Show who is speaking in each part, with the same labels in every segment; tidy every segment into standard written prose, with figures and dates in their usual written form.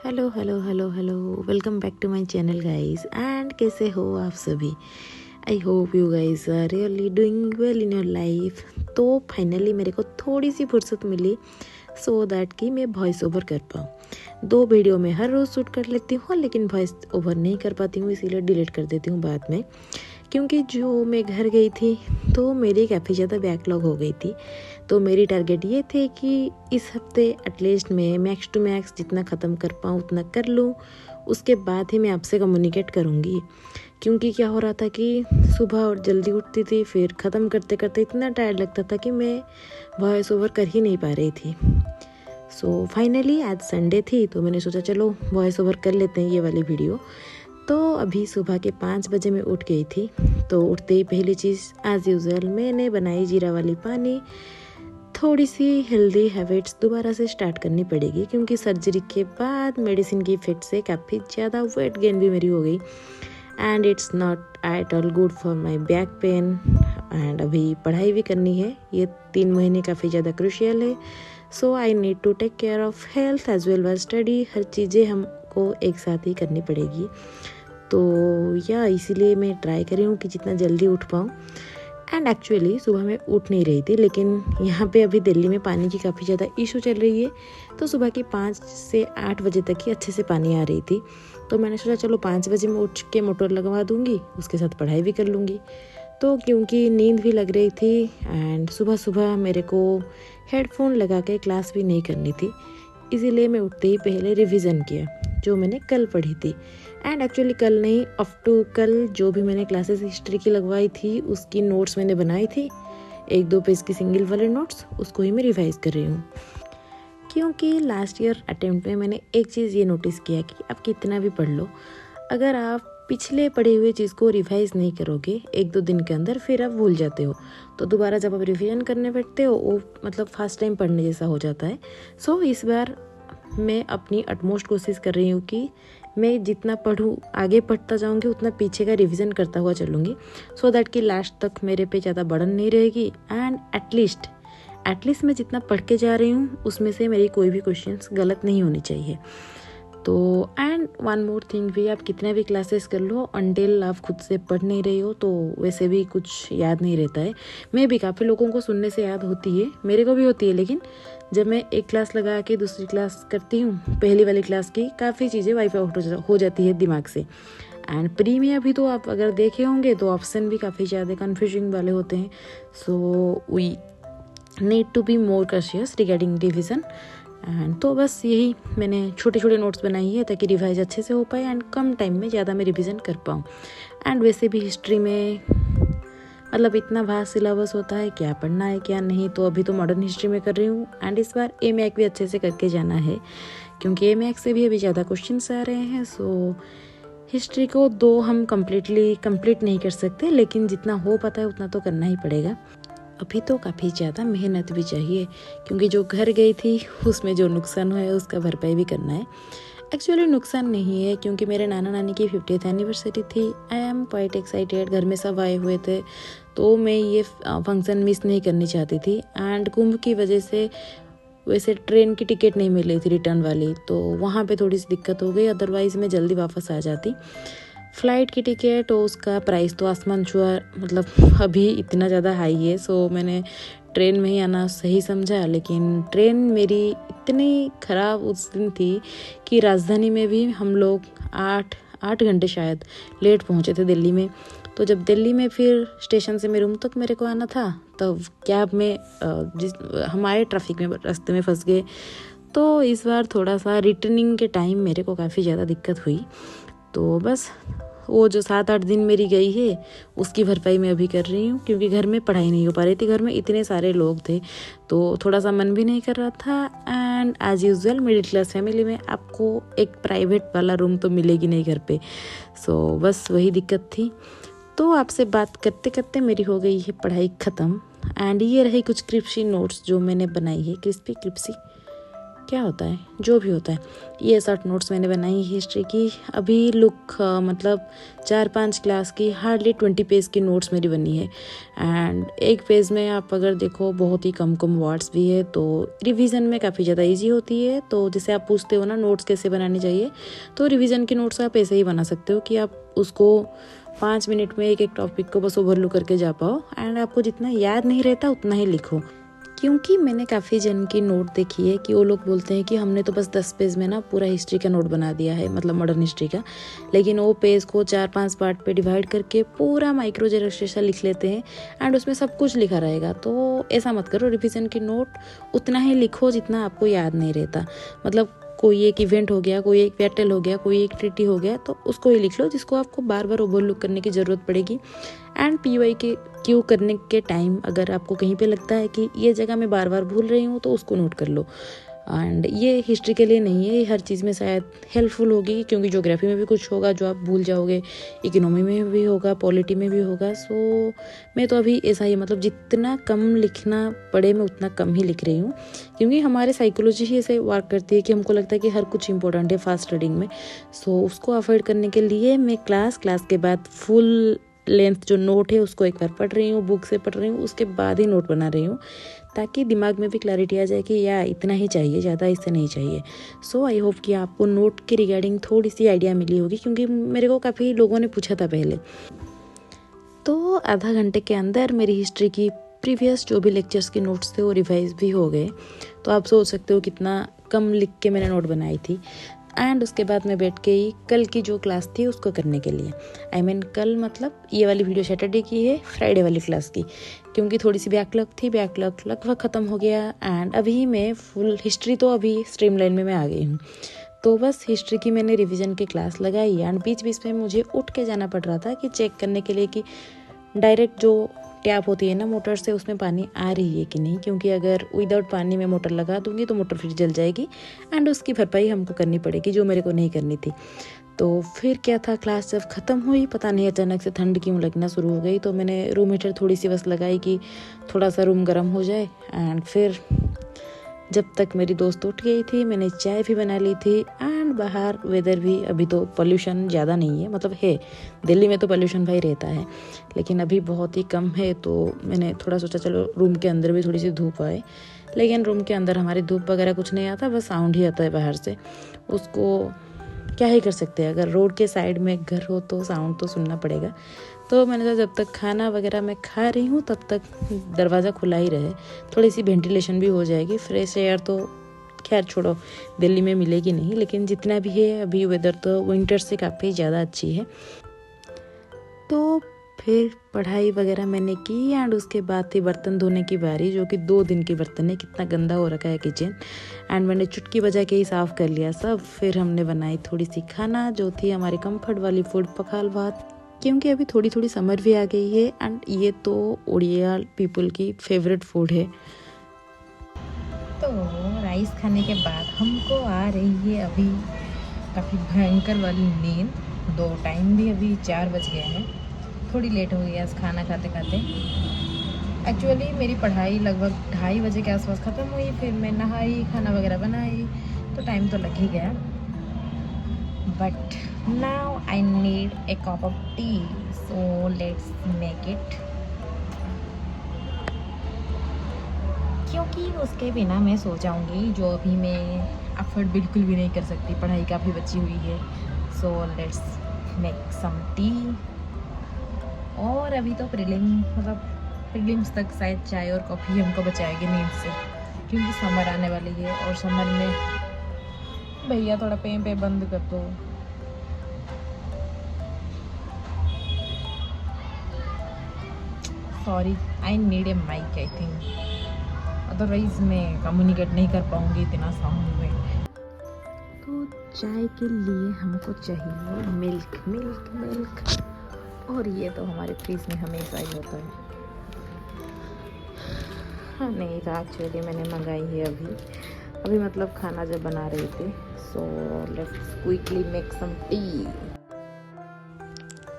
Speaker 1: Hello hello hello hello, welcome back to my channel guys. And कैसे हो आप सभी? I hope you guys are really doing well in your life. तो finally मेरे को थोड़ी सी फुर्सत मिली सो दैट कि मैं वॉइस ओवर कर पाऊँ। 2 वीडियो में हर रोज़ शूट कर लेती हूँ, लेकिन वॉइस ओवर नहीं कर पाती हूँ, इसीलिए डिलीट कर देती हूँ बाद में। क्योंकि जो मैं घर गई थी तो मेरी काफ़ी ज़्यादा बैकलॉग हो गई थी। तो मेरी टारगेट ये थे कि इस हफ्ते एटलीस्ट मैं मैक्स टू मैक्स जितना ख़त्म कर पाऊँ उतना कर लूँ, उसके बाद ही मैं आपसे कम्युनिकेट करूँगी। क्योंकि क्या हो रहा था कि सुबह और जल्दी उठती थी, फिर ख़त्म करते करते इतना टायर्ड लगता था कि मैं वॉइस ओवर कर ही नहीं पा रही थी। सो फाइनली आज संडे थी तो मैंने सोचा चलो वॉइस ओवर कर लेते हैं ये वाली वीडियो। तो अभी सुबह के 5 बजे मैं उठ गई थी। तो उठते ही पहली चीज़ एज़ यूजुअल मैंने बनाई जीरा वाली पानी। थोड़ी सी हेल्दी हैबिट्स दोबारा से स्टार्ट करनी पड़ेगी, क्योंकि सर्जरी के बाद मेडिसिन की इफेक्ट से काफ़ी ज़्यादा वेट गेन भी मेरी हो गई and it's not at all good for my back pain. And अभी पढ़ाई भी करनी है, ये 3 महीने काफ़ी ज़्यादा क्रूशियल है। So I need to take care of health as well as study. हर चीज़ें हमको एक साथ ही करनी पड़ेगी। तो या इसीलिए मैं ट्राई कर रही हूँ कि जितना जल्दी उठ पाऊँ। एंड एक्चुअली सुबह मैं उठ नहीं रही थी, लेकिन यहाँ पे अभी दिल्ली में पानी की काफ़ी ज़्यादा इशू चल रही है। तो सुबह के 5 से 8 बजे तक ही अच्छे से पानी आ रही थी। तो मैंने सोचा चलो 5 बजे मैं उठ के मोटर लगवा दूँगी, उसके साथ पढ़ाई भी कर लूँगी। तो क्योंकि नींद भी लग रही थी एंड सुबह सुबह मेरे को हेडफोन लगा के क्लास भी नहीं करनी थी, इसीलिए मैं उठते ही पहले रिवीजन किया जो मैंने कल पढ़ी थी। एंड एक्चुअली कल नहीं, अप टू कल जो भी मैंने क्लासेस हिस्ट्री की लगवाई थी उसकी नोट्स मैंने बनाई थी, 1-2 पेज की सिंगल वाले नोट्स, उसको ही मैं रिवाइज कर रही हूँ। क्योंकि लास्ट ईयर अटेम्प्ट में मैंने एक चीज़ ये नोटिस किया कि आप कितना भी पढ़ लो, अगर आप पिछले पढ़े हुए चीज़ को रिवाइज नहीं करोगे 1-2 दिन के अंदर, फिर आप भूल जाते हो। तो दोबारा जब आप रिवीजन करने बैठते हो वो मतलब फर्स्ट टाइम पढ़ने जैसा हो जाता है। सो इस बार मैं अपनी अटमोस्ट कोशिश कर रही हूँ कि मैं जितना पढ़ूँ, आगे पढ़ता जाऊँगी उतना पीछे का रिवीजन करता हुआ चलूँगी, सो दैट कि लास्ट तक मेरे पे ज़्यादा बर्डन नहीं रहेगी। एंड एटलीस्ट मैं जितना पढ़ के जा रही हूँ उसमें से मेरी कोई भी क्वेश्चंस गलत नहीं होनी चाहिए। तो एंड वन मोर थिंग भी, आप कितने भी क्लासेस कर लो, अनटिल आप खुद से पढ़ नहीं रही हो तो वैसे भी कुछ याद नहीं रहता है। मैं भी काफ़ी लोगों को सुनने से याद होती है, मेरे को भी होती है, लेकिन जब मैं एक क्लास लगा के दूसरी क्लास करती हूँ, पहली वाली क्लास की काफ़ी चीज़ें वाइप आउट हो जाती है दिमाग से। एंड प्री में अभी तो आप अगर देखे होंगे तो ऑप्शन भी काफ़ी ज़्यादा कन्फ्यूजिंग वाले होते हैं। So we need to be more cautious regarding revision. And तो बस यही मैंने छोटे छोटे नोट्स बनाई है ताकि रिवाइज अच्छे से हो पाए एंड कम टाइम में ज़्यादा मैं रिवीजन कर पाऊँ। एंड वैसे भी हिस्ट्री में मतलब इतना वास्ट सिलेबस होता है, क्या पढ़ना है क्या नहीं। तो अभी तो मॉडर्न हिस्ट्री में कर रही हूँ एंड इस बार एमएक भी अच्छे से करके जाना है, क्योंकि एमएक से भी अभी ज़्यादा क्वेश्चंस आ रहे हैं। सो हिस्ट्री को दो हम कंप्लीट नहीं कर सकते, लेकिन जितना हो पाता है उतना तो करना ही पड़ेगा। अभी तो काफ़ी ज़्यादा मेहनत भी चाहिए, क्योंकि जो घर गई थी उसमें जो नुकसान हुआ है उसका भरपाई भी करना है। एक्चुअली नुकसान नहीं है, क्योंकि मेरे नाना नानी की 50th एनिवर्सरी थी। आई एम क्वाइट एक्साइटेड, घर में सब आए हुए थे तो मैं ये फंक्शन मिस नहीं करनी चाहती थी। एंड कुंभ की वजह से वैसे ट्रेन की टिकट नहीं मिल रही थी रिटर्न वाली, तो वहाँ पे थोड़ी सी दिक्कत हो गई, अदरवाइज़ मैं जल्दी वापस आ जाती। फ़्लाइट की टिकट और उसका प्राइस तो आसमान छुआ, मतलब अभी इतना ज़्यादा हाई है। सो मैंने ट्रेन में ही आना सही समझा, लेकिन ट्रेन मेरी इतनी ख़राब उस दिन थी कि राजधानी में भी हम लोग 8 घंटे शायद लेट पहुँचे थे दिल्ली में। तो जब दिल्ली में फिर स्टेशन से मेरे रूम तक मेरे को आना था, तब कैब में हमारे ट्रैफिक में रास्ते में फंस गए। तो इस बार थोड़ा सा रिटर्निंग के टाइम मेरे को काफ़ी ज़्यादा दिक्कत हुई। तो बस वो जो 7-8 दिन मेरी गई है उसकी भरपाई मैं अभी कर रही हूँ, क्योंकि घर में पढ़ाई नहीं हो पा रही थी, घर में इतने सारे लोग थे तो थोड़ा सा मन भी नहीं कर रहा था। And as usual middle class family में आपको एक प्राइवेट वाला रूम तो मिलेगी नहीं घर पे। सो बस वही दिक्कत थी। तो आपसे बात करते करते मेरी हो गई है पढ़ाई ख़त्म। एंड ये रही कुछ क्रिप्सी नोट्स जो मैंने बनाई है, क्रिप्सी क्या होता है, जो भी होता है। ये 60 नोट्स मैंने बनाई हिस्ट्री की। अभी लुक मतलब 4-5 क्लास की हार्डली 20 पेज की नोट्स मेरी बनी है। एंड एक पेज में आप अगर देखो बहुत ही कम वर्ड्स भी है, तो रिवीजन में काफ़ी ज़्यादा इजी होती है। तो जैसे आप पूछते हो ना नोट्स कैसे बनाने चाहिए, तो रिवीजन की नोट्स आप ऐसे ही बना सकते हो कि आप उसको 5 मिनट में एक टॉपिक को बस ओवरलू करके जा पाओ। एंड आपको जितना याद नहीं रहता उतना ही लिखो, क्योंकि मैंने काफ़ी जन की नोट देखी है कि वो लोग बोलते हैं कि हमने तो बस 10 पेज में ना पूरा हिस्ट्री का नोट बना दिया है, मतलब मॉडर्न हिस्ट्री का, लेकिन वो पेज को 4-5 पार्ट पे डिवाइड करके पूरा माइक्रो जेरोक्स जैसा लिख लेते हैं एंड उसमें सब कुछ लिखा रहेगा। तो ऐसा मत करो, रिवीजन की नोट उतना ही लिखो जितना आपको याद नहीं रहता। मतलब कोई एक इवेंट हो गया, कोई एक बैटल हो गया, कोई एक ट्रीटी हो गया, तो उसको ही लिख लो जिसको आपको बार बार ओवरलुक करने की ज़रूरत पड़ेगी। एंड PY के क्यू करने के टाइम अगर आपको कहीं पे लगता है कि ये जगह मैं बार बार भूल रही हूँ, तो उसको नोट कर लो। एंड ये हिस्ट्री के लिए नहीं है, ये हर चीज़ में शायद हेल्पफुल होगी, क्योंकि ज्योग्राफी में भी कुछ होगा जो आप भूल जाओगे, इकोनॉमी में भी होगा, पॉलिटी में भी होगा। सो मैं तो अभी ऐसा ही, मतलब जितना कम लिखना पड़े मैं उतना कम ही लिख रही हूँ, क्योंकि हमारे साइकोलॉजी ही ऐसे वर्क करती है कि हमको लगता है कि हर कुछ इंपॉर्टेंट है फास्ट रीडिंग में। सो उसको अवॉइड करने के लिए मैं क्लास के बाद फुल लेंथ जो नोट है उसको एक बार पढ़ रही हूँ, बुक से पढ़ रही हूँ, उसके बाद ही नोट बना रही हूँ, ताकि दिमाग में भी क्लैरिटी आ जाए कि या इतना ही चाहिए, ज़्यादा इससे नहीं चाहिए। सो आई होप कि आपको नोट के रिगार्डिंग थोड़ी सी आइडिया मिली होगी, क्योंकि मेरे को काफ़ी लोगों ने पूछा था पहले। तो आधा घंटे के अंदर मेरी हिस्ट्री की प्रीवियस जो भी लेक्चर्स के नोट्स थे वो रिवाइज भी हो गए। तो आप सोच सकते हो कितना कम लिख के मैंने नोट बनाई थी। एंड उसके बाद मैं बैठ के ही कल की जो क्लास थी उसको करने के लिए, कल मतलब ये वाली वीडियो सैटरडे की है, फ्राइडे वाली क्लास की, क्योंकि थोड़ी सी बैकलॉग थी, बैकलॉग लगभग ख़त्म हो गया। एंड अभी मैं फुल हिस्ट्री तो अभी स्ट्रीमलाइन में मैं आ गई हूँ। तो बस हिस्ट्री की मैंने रिवीजन की क्लास लगाई। एंड बीच बीच में मुझे उठ के जाना पड़ रहा था कि चेक करने के लिए कि डायरेक्ट जो टैप होती है ना मोटर से, उसमें पानी आ रही है कि नहीं, क्योंकि अगर विदाउट पानी में मोटर लगा दूंगी तो मोटर फिर जल जाएगी एंड उसकी भरपाई हमको करनी पड़ेगी, जो मेरे को नहीं करनी थी। तो फिर क्या था, क्लास जब ख़त्म हुई, पता नहीं अचानक से ठंड क्यों लगना शुरू हो गई, तो मैंने रूम हीटर थोड़ी सी बस लगाई कि थोड़ा सा रूम गर्म हो जाए। एंड फिर जब तक मेरी दोस्त उठ गई थी मैंने चाय भी बना ली थी। एंड बाहर वेदर भी, अभी तो पोल्यूशन ज़्यादा नहीं है, मतलब है, दिल्ली में तो पोल्यूशन भाई रहता है, लेकिन अभी बहुत ही कम है। तो मैंने थोड़ा सोचा चलो रूम के अंदर भी थोड़ी सी धूप आए, लेकिन रूम के अंदर हमारी धूप वगैरह कुछ नहीं आता, बस साउंड ही आता है बाहर से। उसको क्या ही कर सकते हैं, अगर रोड के साइड में घर हो तो साउंड तो सुनना पड़ेगा। तो मैंने सोचा जब तक खाना वगैरह मैं खा रही हूँ तब तक दरवाज़ा खुला ही रहे, थोड़ी सी वेंटिलेशन भी हो जाएगी। फ्रेश एयर तो खैर छोड़ो, दिल्ली में मिलेगी नहीं, लेकिन जितना भी है अभी वेदर तो विंटर से काफ़ी ज़्यादा अच्छी है। तो फिर पढ़ाई वगैरह मैंने की। एंड उसके बाद थी बर्तन धोने की बारी, जो कि 2 दिन की बर्तन है, कितना गंदा हो रखा है किचन। एंड मैंने चुटकी बजा के ही साफ़ कर लिया सब। फिर हमने बनाई थोड़ी सी खाना, जो थी हमारी कंफर्ट वाली फूड, पखाल भात, क्योंकि अभी थोड़ी थोड़ी समर भी आ गई है एंड ये तो उड़िया पीपल की फेवरेट फूड है। तो राइस खाने के बाद हमको आ रही है अभी काफ़ी भयंकर वाली नींद। 2 टाइम भी अभी 4 बज गए हैं, थोड़ी लेट हो गई आज खाना खाते खाते। एक्चुअली मेरी पढ़ाई लगभग 2:30 बजे के आसपास ख़त्म हुई, फिर मैं नहाई, खाना वगैरह बनाई, तो टाइम तो लग ही गया। But now I need A cup of T, so let's make it. क्योंकि उसके बिना मैं सो जाऊंगी, जो अभी मैं एफर्ट बिल्कुल भी नहीं कर सकती, पढ़ाई काफ़ी बची हुई है। So let's make some tea. और अभी तो प्रीलिम्स तक शायद चाय और कॉफ़ी हमको बचाएगी नींद से, क्योंकि समर आने वाली है। और समर में भैया थोड़ा पे बंद कर दो। Sorry, I need a mic I think, otherwise मैं कम्युनिकेट नहीं कर पाऊँगी इतना साउंड में। तो चाय के लिए हमको चाहिए मिल्क मिल्क मिल्क, और ये तो हमारे फ्रिज में हमेशा ही होता है। नहीं था एक्चुअली, मैंने मंगाई है अभी मतलब खाना जब बना रही थी। So let's quickly make some tea.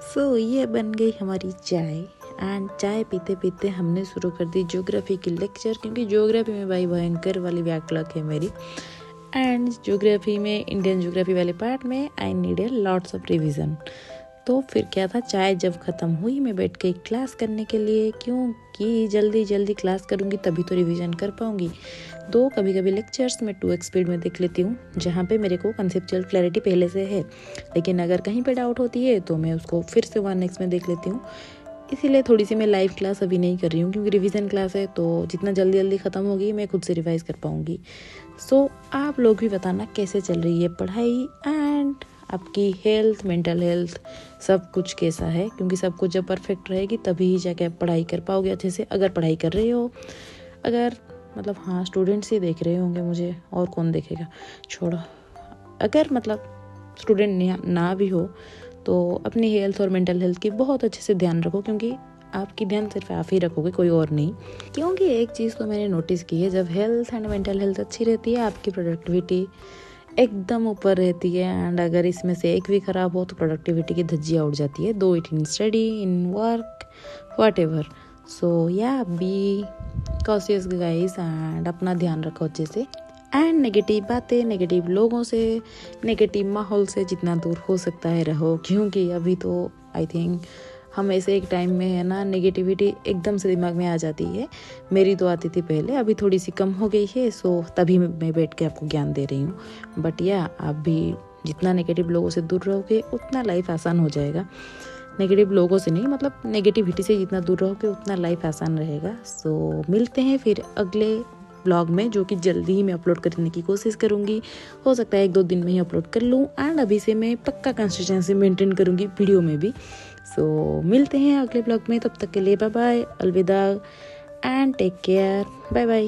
Speaker 1: So ये बन गई हमारी चाय। एंड चाय पीते पीते हमने शुरू कर दी ज्योग्राफी की लेक्चर, क्योंकि ज्योग्राफी में भाई भयंकर वाली बैकलॉग है मेरी। एंड ज्योग्राफी में, इंडियन ज्योग्राफी वाले पार्ट में आई need A lots of revision. तो फिर क्या था, चाय जब ख़त्म हुई मैं बैठ गई क्लास करने के लिए, क्योंकि जल्दी जल्दी क्लास करूँगी तभी तो रिवीजन कर पाऊँगी। तो कभी कभी लेक्चर्स में 2x स्पीड में देख लेती हूँ, जहाँ पे मेरे को कंसेप्चुअल क्लैरिटी पहले से है, लेकिन अगर कहीं पे डाउट होती है तो मैं उसको फिर से 1x में देख लेती हूँ। इसीलिए थोड़ी सी मैं लाइव क्लास अभी नहीं कर रही हूँ, क्योंकि रिवीजन क्लास है तो जितना जल्दी जल्दी ख़त्म होगी मैं खुद से रिवाइज़ कर पाऊँगी। सो आप लोग भी बताना कैसे चल रही है पढ़ाई, एंड आपकी हेल्थ, मेंटल हेल्थ, सब कुछ कैसा है, क्योंकि सब कुछ जब परफेक्ट रहेगी तभी ही जाके आप पढ़ाई कर पाओगे अच्छे से। अगर पढ़ाई कर रहे हो, अगर मतलब हाँ स्टूडेंट्स ही देख रहे होंगे मुझे, और कौन देखेगा, छोड़ो। अगर मतलब स्टूडेंट ना भी हो तो अपनी हेल्थ और मेंटल हेल्थ की बहुत अच्छे से ध्यान रखो, क्योंकि आपकी ध्यान सिर्फ आप ही रखोगे, कोई और नहीं। क्योंकि एक चीज़ तो मैंने नोटिस की है, जब हेल्थ एंड मेंटल हेल्थ अच्छी रहती है आपकी प्रोडक्टिविटी एकदम ऊपर रहती है, एंड अगर इसमें से एक भी ख़राब हो तो प्रोडक्टिविटी की धज्जियाँ उड़ जाती है, though it in study, in work, whatever. So ya be cautious guys, and अपना ध्यान रखो अच्छे से, एंड नेगेटिव बातें, नेगेटिव लोगों से, नेगेटिव माहौल से जितना दूर हो सकता है रहो, क्योंकि अभी तो आई थिंक हम ऐसे एक टाइम में है ना, नेगेटिविटी एकदम से दिमाग में आ जाती है। मेरी तो आती थी पहले, अभी थोड़ी सी कम हो गई है, सो तभी मैं बैठ के आपको ज्ञान दे रही हूँ। बट या आप भी जितना नेगेटिव लोगों से दूर रहोगे उतना लाइफ आसान हो जाएगा। नेगेटिव लोगों से नहीं, मतलब नेगेटिविटी से जितना दूर रहोगे उतना लाइफ आसान रहेगा। सो मिलते हैं फिर अगले ब्लॉग में, जो कि जल्दी ही मैं अपलोड करने की कोशिश करूँगी। हो सकता है 1-2 दिन में ही अपलोड कर लूँ, एंड अभी से मैं पक्का कंसिस्टेंसी मेंटेन करूँगी वीडियो में भी। सो मिलते हैं अगले ब्लॉग में, तब तक के लिए बाय बाय, अलविदा and take care, bye bye.